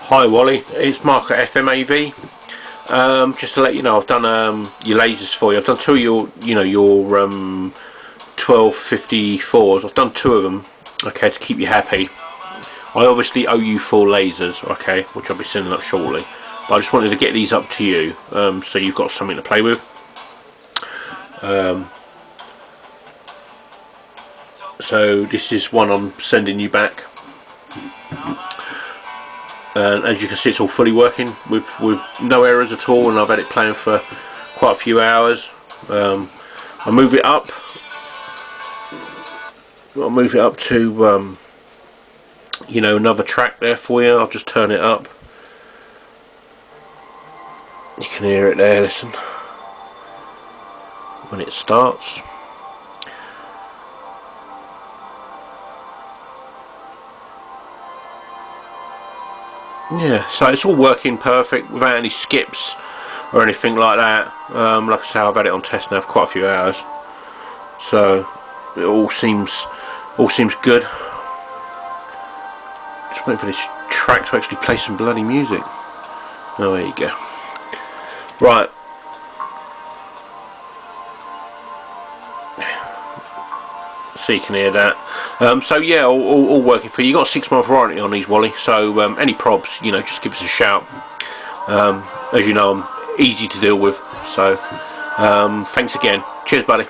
Hi Wally, it's Mark at FMAV. Just to let you know, I've done your lasers for you. I've done two of your 1254s. I've done two of them, okay, to keep you happy. I obviously owe you 4 lasers, okay, which I'll be sending up shortly. But I just wanted to get these up to you, so you've got something to play with. So this is one I'm sending you back. And as you can see, it's all fully working with no errors at all, and I've had it playing for quite a few hours. I'll move it up. I'll move it up to another track there for you. I'll just turn it up. You can hear it there. Listen when it starts. Yeah, so it's all working perfect without any skips or anything like that. Like I say, I've had it on test now for quite a few hours, so it all seems good. Just waiting for this track to actually play some bloody music. Oh, there you go. Right. So you can hear that. So yeah, all working for you. You've got a 6-month warranty on these, Wally, so any probs, just give us a shout. As you know, I'm easy to deal with, so thanks again. Cheers, buddy.